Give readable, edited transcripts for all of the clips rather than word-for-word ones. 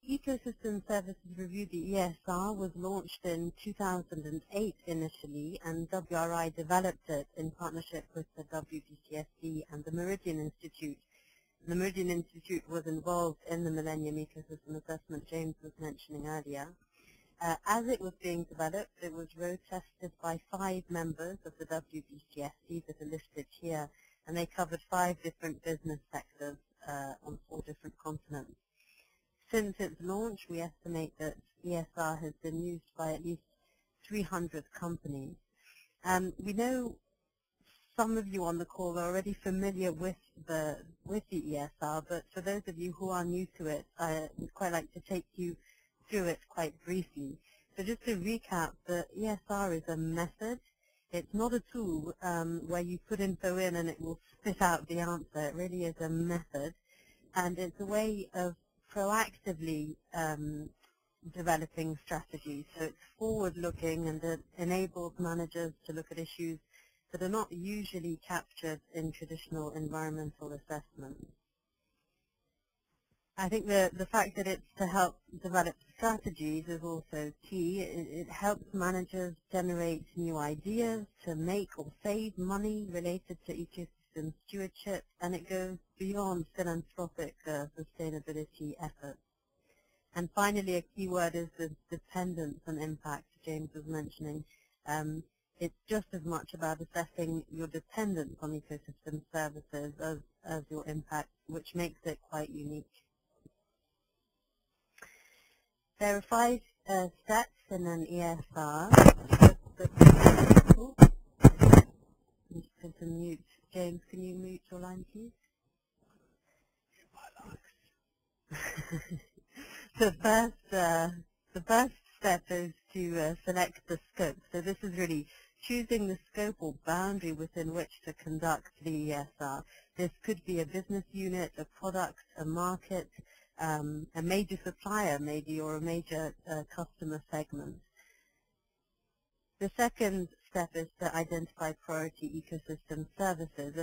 Ecosystem Services Review, the ESR, was launched in 2008 initially, and WRI developed it in partnership with the WPCSD and the Meridian Institute. The Meridian Institute was involved in the Millennium Ecosystem Assessment James was mentioning earlier. As it was being developed, it was road tested by 5 members of the WPCSD that are listed here, and they covered 5 different business sectors on 4 different continents. Since its launch, we estimate that ESR has been used by at least 300 companies. We know some of you on the call are already familiar with the ESR, but for those of you who are new to it, I would quite like to take you through it quite briefly. So just to recap, the ESR is a method. It's not a tool where you put info in and it will spit out the answer. It really is a method, and it's a way of proactively developing strategies. So it's forward-looking, and it enables managers to look at issues that are not usually captured in traditional environmental assessments. I think the fact that it's to help develop strategies is also key. It helps managers generate new ideas to make or save money related to ecosystem stewardship, and it goes beyond philanthropic sustainability efforts. And finally, a key word is the dependence and impact James was mentioning. It's just as much about assessing your dependence on ecosystem services as your impact, which makes it quite unique. There are 5 steps in an ESR. To mute. James, can you mute your line, please? The first step is to select the scope. So this is really choosing the scope or boundary within which to conduct the ESR. This could be a business unit, a product, a market, a major supplier maybe, or a major customer segment. The second step is to identify priority ecosystem services,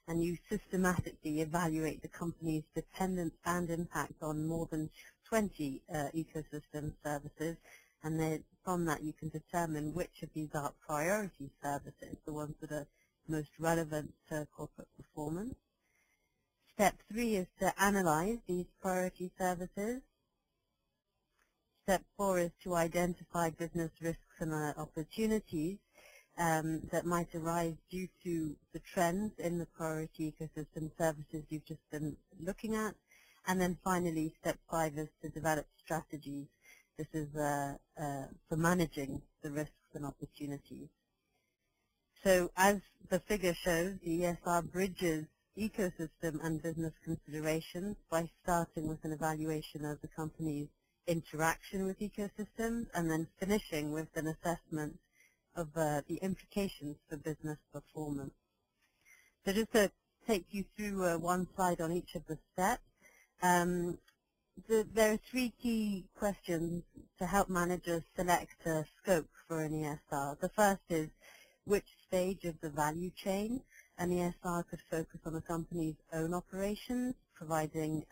and you systematically evaluate the company's dependence and impact on more than 20 ecosystem services, and then from that you can determine which of these are priority services, the ones that are most relevant to corporate performance. Step 3 is to analyze these priority services. Step 4 is to identify business risks and opportunities that might arise due to the trends in the priority ecosystem services you've just been looking at. And then finally, step 5 is to develop strategies. This is for managing the risks and opportunities. So as the figure shows, the ESR bridges ecosystem and business considerations by starting with an evaluation of the company's interaction with ecosystems and then finishing with an assessment of the implications for business performance. So just to take you through one slide on each of the steps, there are 3 key questions to help managers select a scope for an ESR. The first is, which stage of the value chain? An ESR could focus on a company's own operations, providing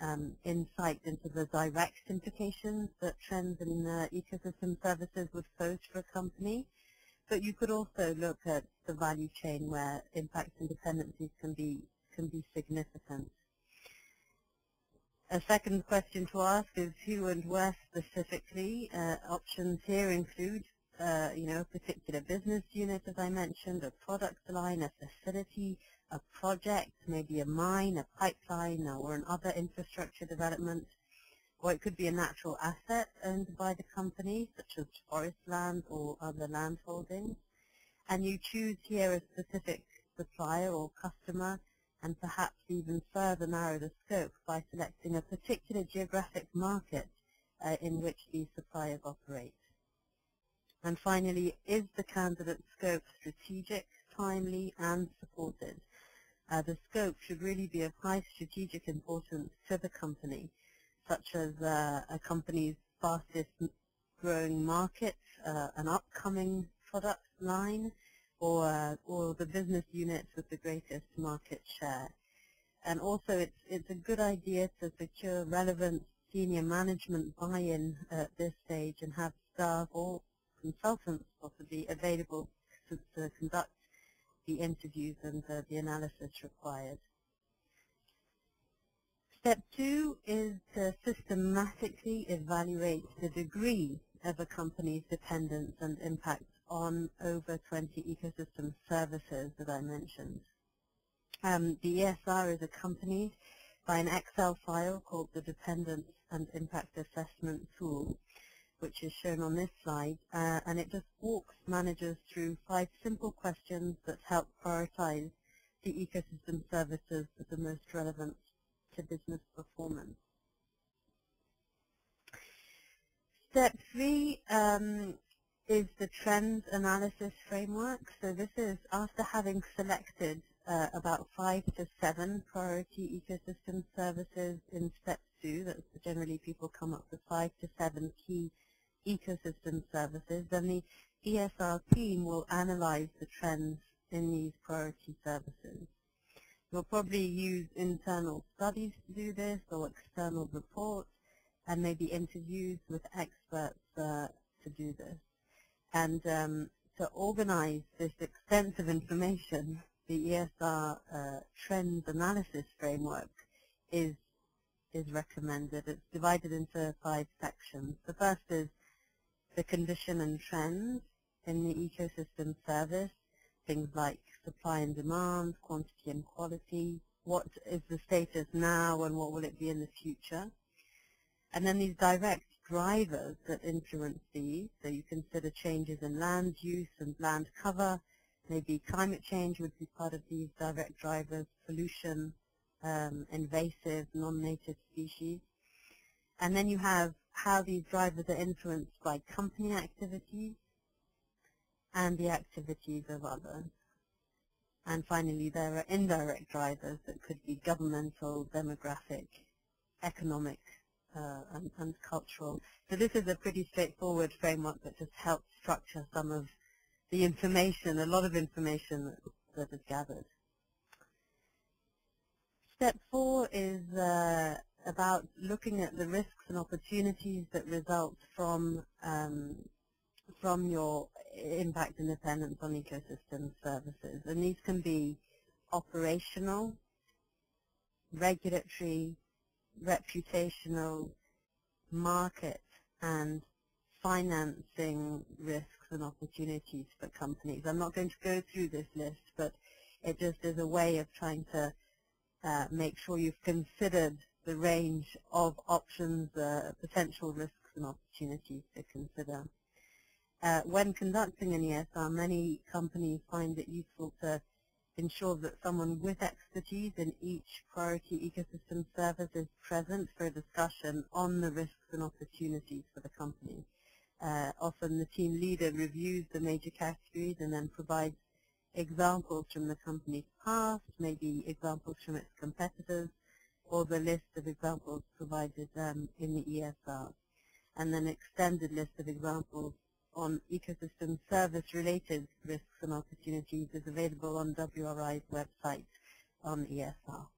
insight into the direct implications that trends in ecosystem services would pose for a company. But you could also look at the value chain where impacts and dependencies can be significant. A second question to ask is who and where specifically. Options here include a particular business unit, as I mentioned, a product line, a facility, a project, maybe a mine, a pipeline, or an other infrastructure development. Or it could be a natural asset owned by the company, such as forest land or other land holdings. And you choose here a specific supplier or customer, and perhaps even further narrow the scope by selecting a particular geographic market in which these suppliers operate. And finally, is the candidate scope strategic, timely, and supported? The scope should really be of high strategic importance to the company, such as a company's fastest growing market, an upcoming product line, or the business units with the greatest market share. And also it's a good idea to secure relevant senior management buy-in at this stage and have staff or consultants possibly available to conduct the interviews and the analysis required. Step 2 is to systematically evaluate the degree of a company's dependence and impact on over 20 ecosystem services that I mentioned. The ESR is accompanied by an Excel file called the Dependence and Impact Assessment Tool, which is shown on this slide, and it just walks managers through 5 simple questions that help prioritize the ecosystem services that are most relevant to business performance. Step 3 is the trends analysis framework. So this is after having selected about 5 to 7 priority ecosystem services in step 2, that's generally people come up with 5 to 7 key ecosystem services, then the ESR team will analyze the trends in these priority services. We'll probably use internal studies to do this, or external reports, and maybe interviews with experts to do this. And to organize this extensive information, the ESR trends analysis framework is recommended. It's divided into 5 sections. The first is the condition and trends in the ecosystem service, things like supply and demand, quantity and quality, what is the status now and what will it be in the future. And then these direct drivers that influence these, so you consider changes in land use and land cover, maybe climate change would be part of these direct drivers, pollution, invasive, non-native species. And then you have how these drivers are influenced by company activities and the activities of others. And finally, there are indirect drivers that could be governmental, demographic, economic, and cultural. So this is a pretty straightforward framework that just helps structure some of the information, a lot of information that is gathered. Step 4 is about looking at the risks and opportunities that result from your impact and dependence on ecosystem services. And these can be operational, regulatory, reputational, market, and financing risks and opportunities for companies. I'm not going to go through this list, but it just is a way of trying to make sure you've considered the range of options, potential risks and opportunities to consider. When conducting an ESR, many companies find it useful to ensure that someone with expertise in each priority ecosystem service is present for a discussion on the risks and opportunities for the company. Often the team leader reviews the major categories and then provides examples from the company's past, maybe examples from its competitors, or the list of examples provided in the ESR, and then an extended list of examples on ecosystem service-related risks and opportunities is available on WRI's website on ESR.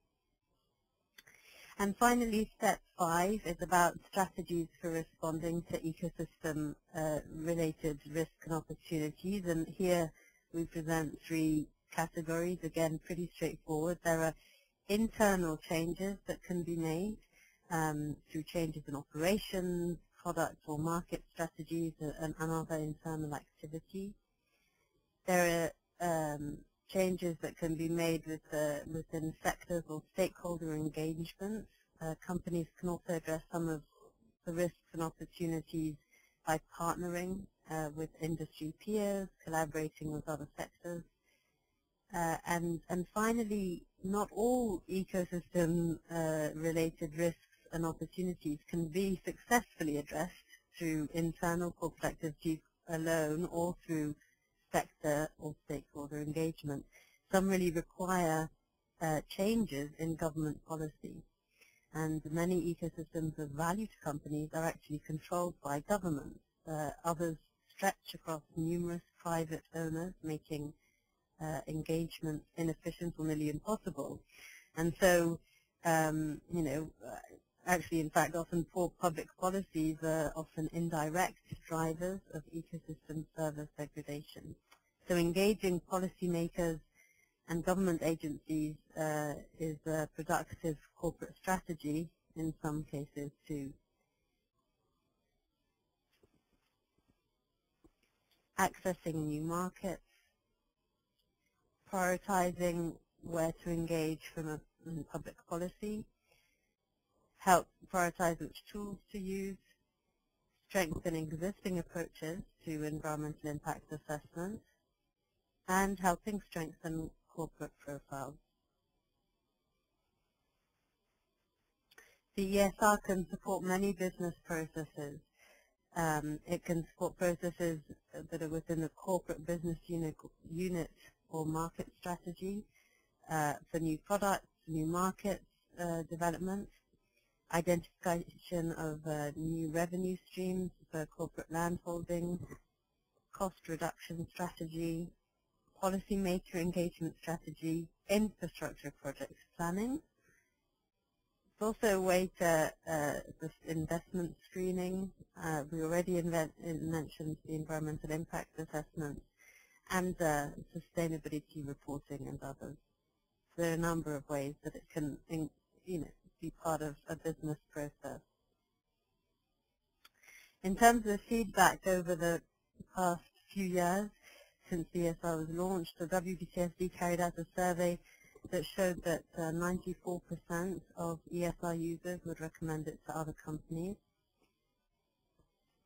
And finally, step 5 is about strategies for responding to ecosystem-related risks and opportunities. And here we present 3 categories, again, pretty straightforward. There are internal changes that can be made through changes in operations, product or market strategies, and other internal activities. There are changes that can be made within sectors or stakeholder engagements. Companies can also address some of the risks and opportunities by partnering with industry peers, collaborating with other sectors. And finally, not all ecosystem-related risks and opportunities can be successfully addressed through internal corporate activities alone or through sector or stakeholder engagement. Some really require changes in government policy. And many ecosystems of value to companies are actually controlled by governments. Others stretch across numerous private owners, making engagement inefficient or nearly impossible. And so, actually, in fact, often poor public policies are often indirect drivers of ecosystem service degradation. So engaging policymakers and government agencies is a productive corporate strategy in some cases too. Accessing new markets, prioritizing where to engage from public policy, help prioritize which tools to use, strengthen existing approaches to environmental impact assessment, and helping strengthen corporate profiles. The ESR can support many business processes. It can support processes that are within the corporate business unit or market strategy for new products, new markets development, identification of new revenue streams for corporate landholding, cost reduction strategy, policymaker engagement strategy, infrastructure project planning. It's also a way to investment screening. We already mentioned the environmental impact assessment and sustainability reporting and others. So there are a number of ways that it can, be part of a business process. In terms of feedback over the past few years since the ESR was launched, the WBCSD carried out a survey that showed that 94% of ESR users would recommend it to other companies.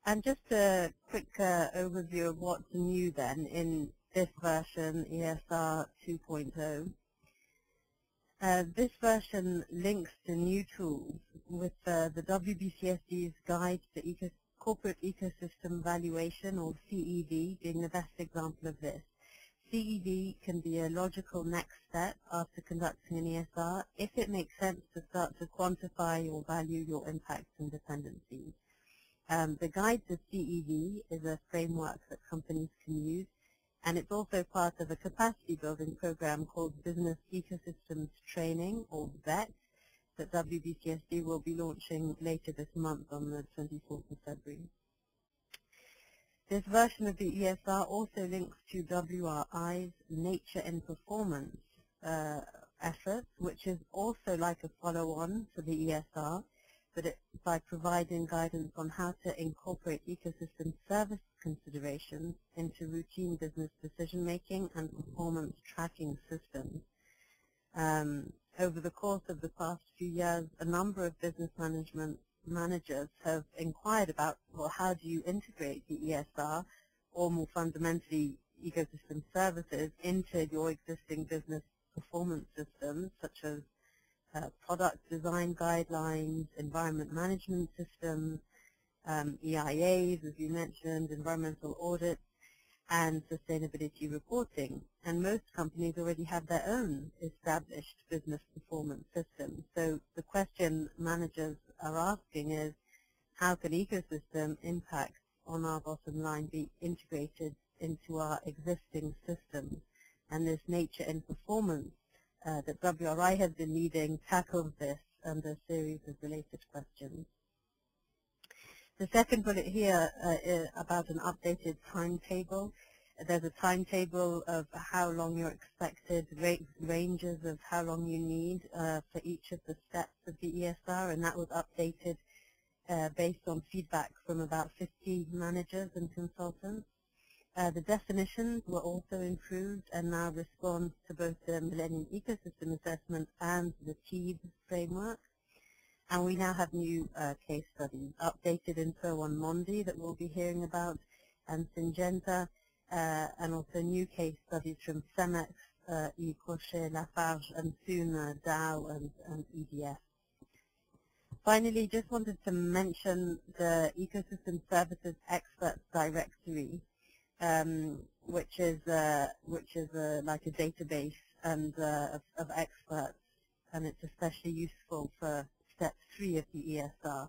And just a quick overview of what's new then in this version, ESR 2.0. This version links to new tools with the WBCSD's Guide to Corporate Ecosystem Valuation, or CEV, being the best example of this. CEV can be a logical next step after conducting an ESR if it makes sense to start to quantify or value your impacts and dependencies. The Guide to CEV is a framework that companies can use, and it's also part of a capacity building program called Business Ecosystems Training, or VET, that WBCSD will be launching later this month on the 24th of February. This version of the ESR also links to WRI's Nature and Performance effort, which is also like a follow-on to the ESR, but by providing guidance on how to incorporate ecosystem service considerations into routine business decision-making and performance tracking systems. Over the course of the past few years, a number of business managers have inquired about, well, how do you integrate the ESR, or more fundamentally, ecosystem services, into your existing business performance systems, such as product design guidelines, environment management systems, EIAs, as you mentioned, environmental audits, and sustainability reporting. And most companies already have their own established business performance systems. So the question managers are asking is, how can ecosystem impacts on our bottom line be integrated into our existing systems? And this nature and performance that WRI has been leading tackles this and a series of related questions. The second bullet here is about an updated timetable. There's a timetable of how long your expected ranges of how long you need for each of the steps of the ESR, and that was updated based on feedback from about 50 managers and consultants. The definitions were also improved and now respond to both the Millennium Ecosystem Assessment and the TEEB framework. And we now have new case studies, updated info on Mondi that we'll be hearing about, and Syngenta, and also new case studies from CEMEX, Crochet, Lafarge, and soon Dow and EDF. Finally, just wanted to mention the Ecosystem Services Experts Directory, which is like a database and of experts, and it's especially useful for step 3 of the ESR.